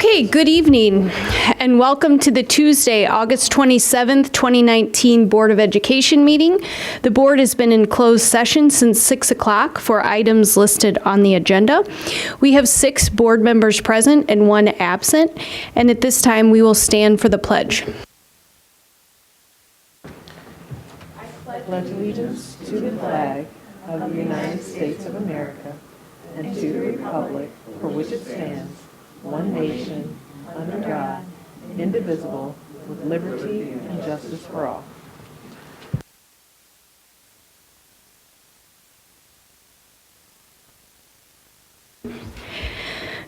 Okay, good evening, and welcome to the Tuesday, August 27th, 2019 Board of Education meeting. The board has been in closed session since 6 o'clock for items listed on the agenda. We have 6 board members present and 1 absent, and at this time, we will stand for the pledge. I pledge allegiance to the flag of the United States of America and to the republic for which it stands, one nation, under God, indivisible, with liberty and justice for all.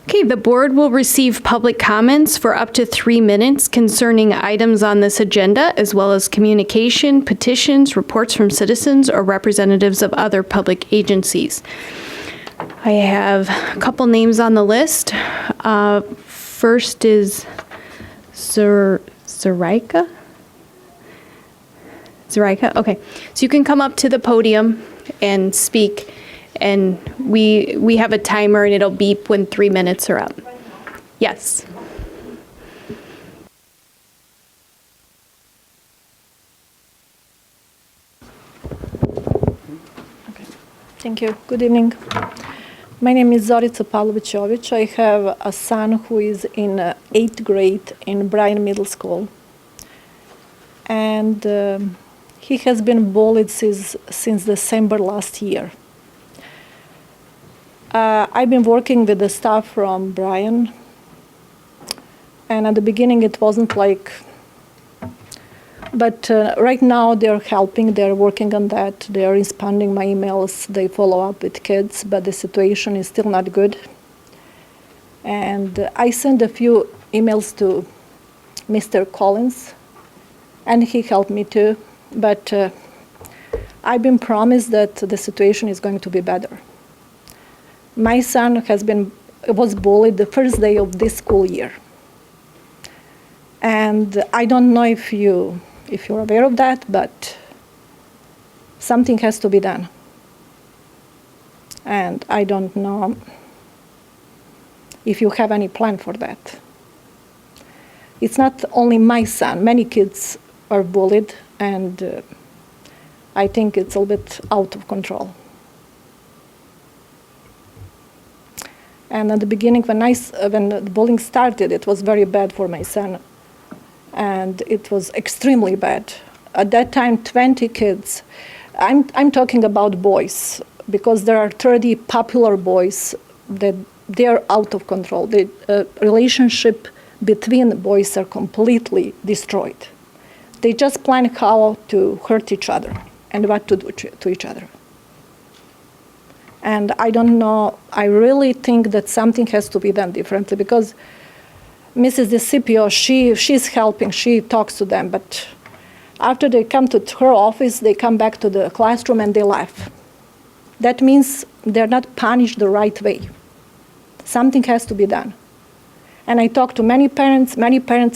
Okay, the board will receive public comments for up to 3 minutes concerning items on this agenda, as well as communication, petitions, reports from citizens, or representatives of other public agencies. I have a couple names on the list. First is Zaraika. Zaraika, okay. So you can come up to the podium and speak, and we have a timer, and it'll beep when 3 minutes are up. Yes. Okay. Thank you. Good evening. My name is Zorica Pavlović-Jović. I have a son who is in 8th grade in Bryan Middle School. And he has been bullied since December last year. I've been working with the staff from Bryan. And at the beginning it wasn't like, but right now they're helping, they're working on that, they're responding my emails, they follow up with kids, but the situation is still not good. And I sent a few emails to Mr. Collins, and he helped me too, but I've been promised that the situation is going to be better. My son was bullied the first day of this school year. And I don't know if you're aware of that, but something has to be done. And I don't know if you have any plan for that. It's not only my son. Many kids are bullied, and I think it's a little bit out of control. And at the beginning, when the bullying started, it was very bad for my son. And it was extremely bad. At that time, 20 kids. I'm talking about boys, because there are 30 popular boys that they're out of control. The relationship between the boys are completely destroyed. They just plan how to hurt each other and what to do to each other. And I don't know, I really think that something has to be done differently, because Mrs. DeCipio, she's helping, she talks to them, but after they come to her office, they come back to the classroom and they laugh. That means they're not punished the right way. Something has to be done. And I talked to many parents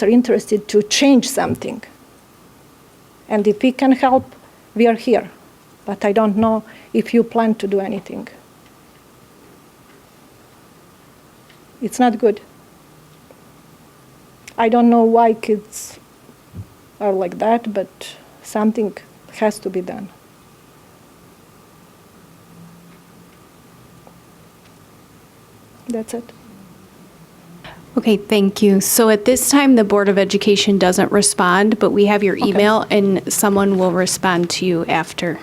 are interested to change something. And if we can help, we are here. But I don't know if you plan to do anything. It's not good. I don't know why kids are like that, but something has to be done. That's it. Okay, thank you. So at this time, the Board of Education doesn't respond, but we have your email, and someone will respond to you after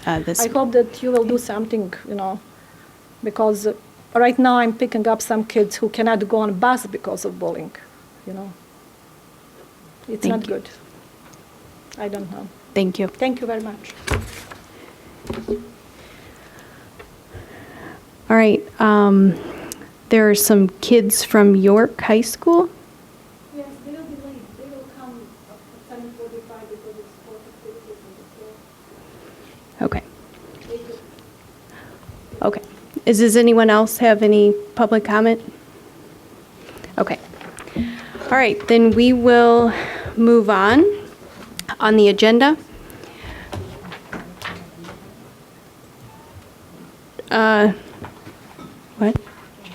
this. I hope that you will do something, because right now I'm picking up some kids who cannot go on bus because of bullying, It's not good. I don't know. Thank you. Thank you very much. All right. There are some kids from York High School. Yes, they will be late. They will come at 7:45 because it's 4:50 in the Okay. Okay. Does anyone else have any public comment? Okay. All right, then we will move on the agenda. What?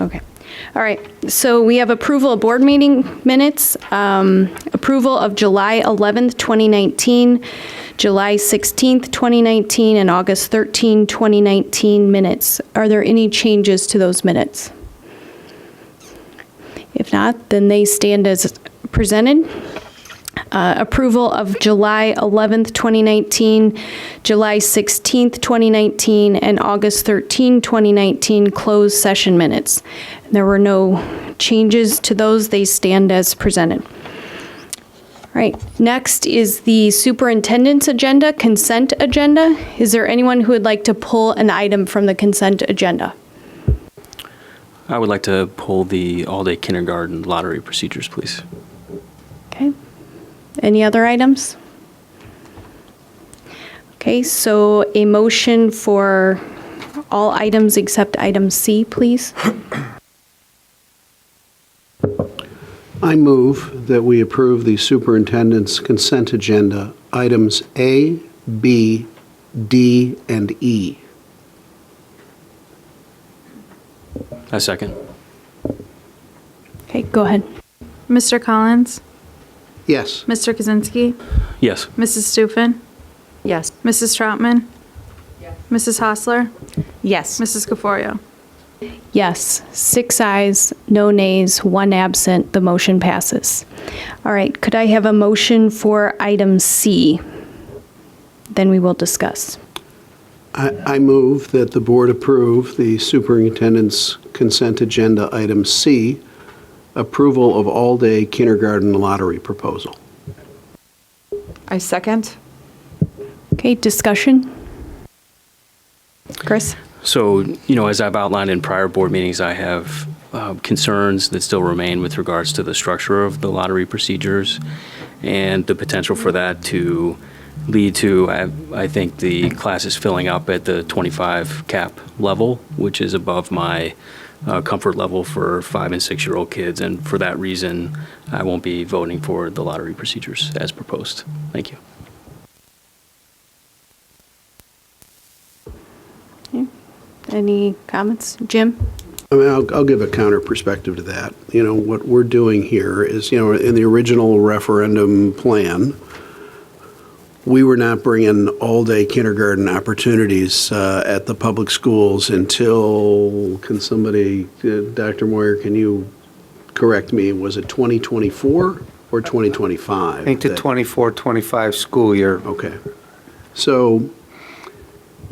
Okay. All right, so we have approval of board meeting minutes, approval of July 11th, 2019, July 16th, 2019, and August 13, 2019 minutes. Are there any changes to those minutes? If not, then they stand as presented. Approval of July 11th, 2019, July 16th, 2019, and August 13, 2019 closed session minutes. There were no changes to those. They stand as presented. All right, next is the superintendent's agenda, consent agenda. Is there anyone who would like to pull an item from the consent agenda? I would like to pull the all-day kindergarten lottery procedures, please. Okay. Any other items? Okay, so a motion for all items except item C, please. I move that we approve the superintendent's consent agenda, items A, B, D, and E. A second. Okay, go ahead. Mr. Collins? Yes. Mr. Kaczynski? Yes. Mrs. Stufen? Yes. Mrs. Troutman? Yes. Mrs. Hostler? Yes. Mrs. Gaforio? Yes, 6 ayes, no nays, 1 absent. The motion passes. All right, could I have a motion for item C? Then we will discuss. I move that the board approve the superintendent's consent agenda, item C, approval of all-day kindergarten lottery proposal. I second. Okay, discussion? Chris? So, as I've outlined in prior board meetings, I have concerns that still remain with regards to the structure of the lottery procedures and the potential for that to lead to, I think, the classes filling up at the 25 cap level, which is above my comfort level for 5 and 6-year-old kids. And for that reason, I won't be voting for the lottery procedures as proposed. Thank you. Any comments? Jim? I mean, I'll give a counter perspective to that. What we're doing here is, in the original referendum plan, we were not bringing all-day kindergarten opportunities at the public schools until, Dr. Moyer, can you correct me, was it 2024 or 2025? I think the 24-25 school year. Okay. So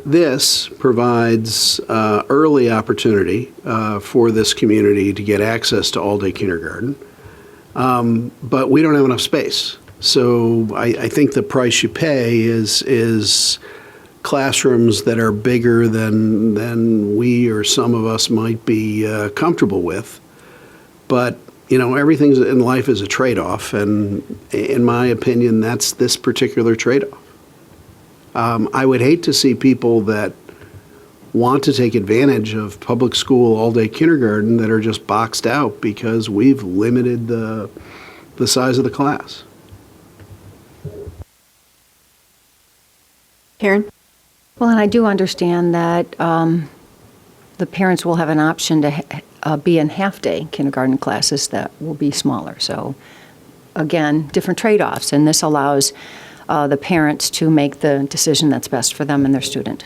this provides early opportunity for this community to get access to all-day kindergarten, but we don't have enough space. So I think the price you pay is classrooms that are bigger than we or some of us might be comfortable with. But, everything in life is a trade-off, and in my opinion, that's this particular trade-off. I would hate to see people that want to take advantage of public school all-day kindergarten that are just boxed out because we've limited the size of the class. Karen? Well, and I do understand that the parents will have an option to be in half-day kindergarten classes that will be smaller. So, again, different trade-offs, and this allows the parents to make the decision that's best for them and their student.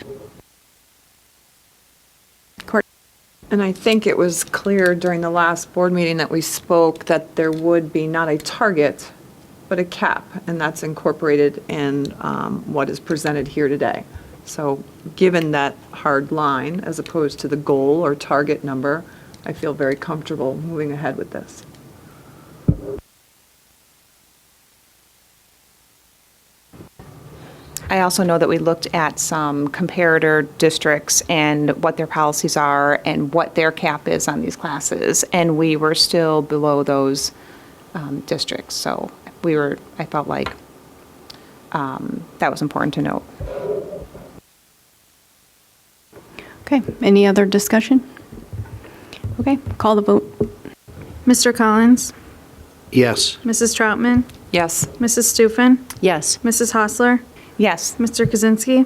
And I think it was clear during the last board meeting that we spoke that there would be not a target, but a cap, and that's incorporated in what is presented here today. So given that hard line, as opposed to the goal or target number, I feel very comfortable moving ahead with this. I also know that we looked at some comparator districts and what their policies are and what their cap is on these classes, and we were still below those districts. So I felt like that was important to note. Okay, any other discussion? Okay, call the vote. Mr. Collins? Yes. Mrs. Troutman? Yes. Mrs. Stufen? Yes. Mrs. Hostler? Yes. Mr. Kaczynski?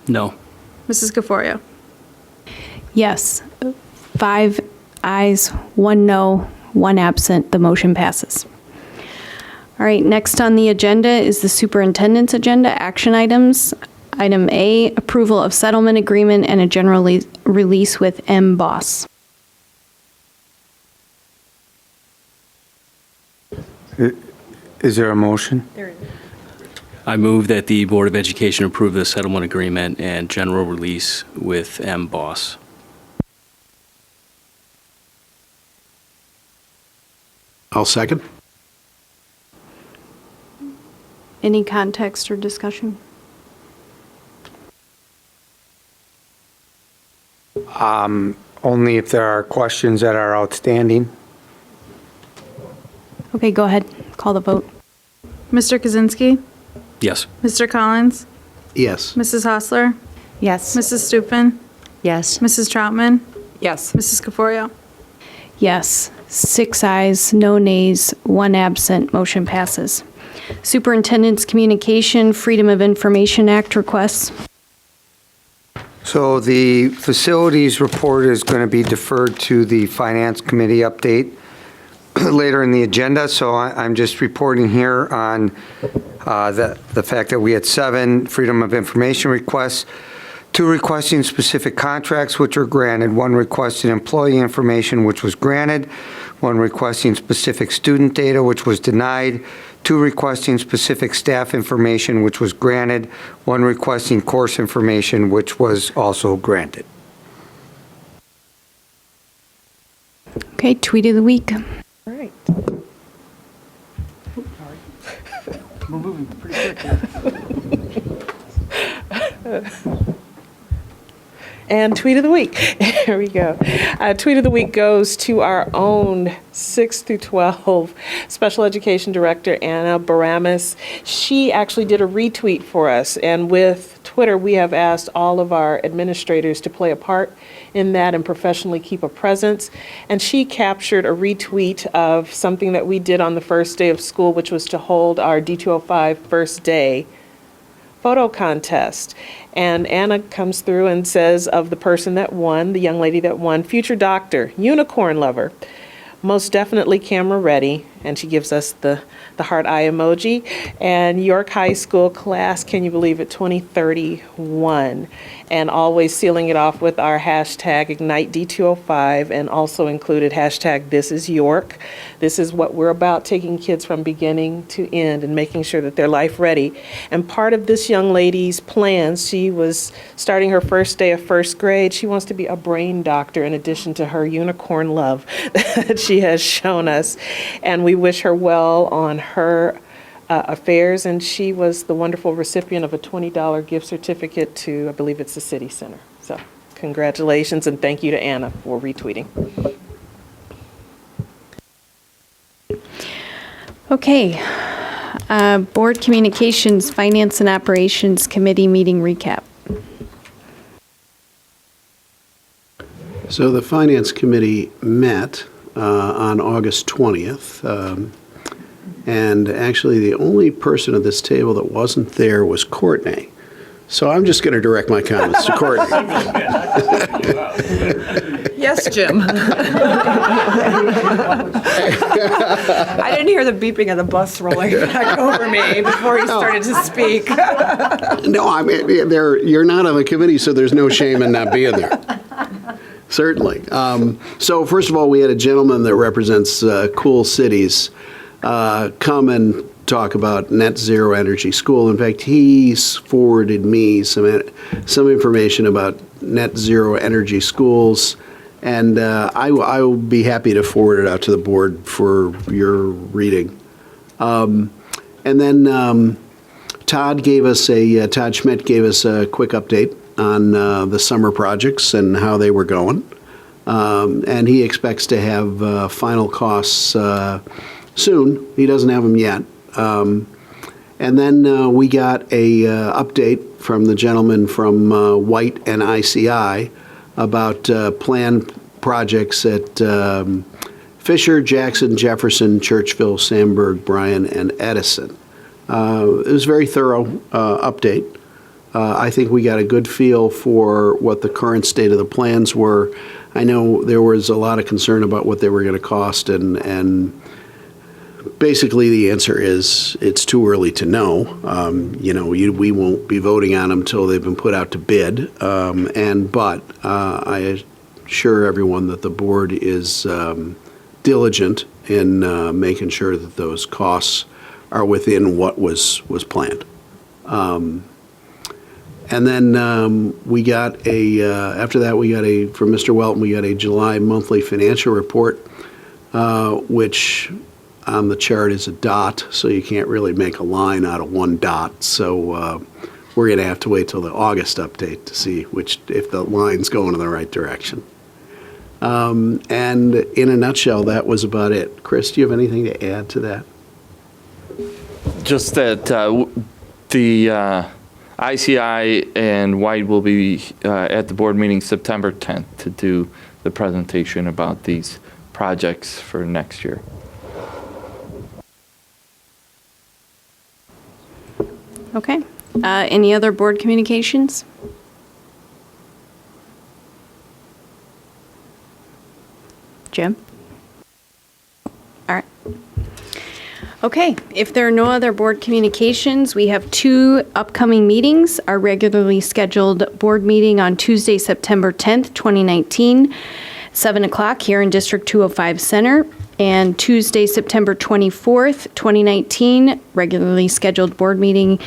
No. Mrs. Gaforio? Yes, 5 ayes, 1 no, 1 absent. The motion passes. All right, next on the agenda is the superintendent's agenda, action items. Item A, approval of settlement agreement and a general release with M-Boss. Is there a motion? I move that the Board of Education approve the settlement agreement and general release with M-Boss. I'll second. Any context or discussion? Only if there are questions that are outstanding. Okay, go ahead. Call the vote. Mr. Kaczynski, Yes. Mr. Collins, Yes. Mrs. Hostler, Yes. Mrs. Stufen, Yes. Mrs. Troutman, Yes. Mrs. Caforio. Yes, 6 ayes, no nays, 1 absent. Motion passes. Superintendent's Communication Freedom of Information Act requests. So the facilities report is going to be deferred to the Finance Committee update later in the agenda. So I'm just reporting here on the fact that we had 7 Freedom of Information requests, 2 requesting specific contracts, which were granted, 1 requesting employee information, which was granted, 1 requesting specific student data, which was denied, 2 requesting specific staff information, which was granted, 1 requesting course information, which was also granted. Okay, tweet of the week. All right. We're moving pretty quick here. And tweet of the week. Here we go. Tweet of the week goes to our own 6 through 12 Special Education Director, Anna Baramis. She actually did a retweet for us. And with Twitter, we have asked all of our administrators to play a part in that and professionally keep a presence. And she captured a retweet of something that we did on the first day of school, which was to hold our D205 first day photo contest. And Anna comes through and says of the person that won, the young lady that won, future doctor, unicorn lover, most definitely camera ready. And she gives us the heart eye emoji. And York High School class, can you believe it, 2031. And always sealing it off with our hashtag Ignite D205 and also included hashtag This is York. This is what we're about, taking kids from beginning to end and making sure that they're life ready. And part of this young lady's plans, she was starting her first day of first grade. She wants to be a brain doctor in addition to her unicorn love that she has shown us. And we wish her well on her affairs. And she was the wonderful recipient of a $20 gift certificate to, I believe it's the City Center. So congratulations and thank you to Anna for retweeting. Okay, Board Communications, Finance and Operations Committee meeting recap. So the Finance Committee met on August 20th. And actually, the only person at this table that wasn't there was Courtney. So I'm just going to direct my comments to Courtney. Yes, Jim. I didn't hear the beeping of the bus rolling back over me before he started to speak. No, I mean, you're not on the committee, so there's no shame in not being there. Certainly. So first of all, we had a gentleman that represents Cool Cities come and talk about net zero energy school. In fact, he's forwarded me some information about net zero energy schools, and I will be happy to forward it out to the board for your reading. And then Todd Schmidt gave us a quick update on the summer projects and how they were going. And he expects to have final costs soon. He doesn't have them yet. And then we got a update from the gentleman from White and ICI about planned projects at Fisher, Jackson, Jefferson, Churchville, Sandburg, Bryan, and Edison. It was a very thorough update. I think we got a good feel for what the current state of the plans were. I know there was a lot of concern about what they were going to cost, and basically the answer is it's too early to know. We won't be voting on them until they've been put out to bid. But I assure everyone that the board is diligent in making sure that those costs are within what was planned. And then we got after that, from Mr. Welton, we got a July monthly financial report, which on the chart is a dot, so you can't really make a line out of one dot. So we're going to have to wait till the August update to see if the line's going in the right direction. And in a nutshell, that was about it. Chris, do you have anything to add to that? Just that the ICI and White will be at the board meeting September 10th to do the presentation about these projects for next year. Okay. Any other board communications? Jim? All right. Okay, if there are no other board communications, we have 2 upcoming meetings. Our regularly scheduled board meeting on Tuesday, September 10th, 2019, 7 o'clock here in District 205 Center, and Tuesday, September 24th, 2019, regularly scheduled board meeting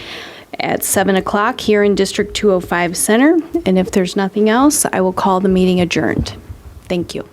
at 7 o'clock here in District 205 Center. And if there's nothing else, I will call the meeting adjourned. Thank you.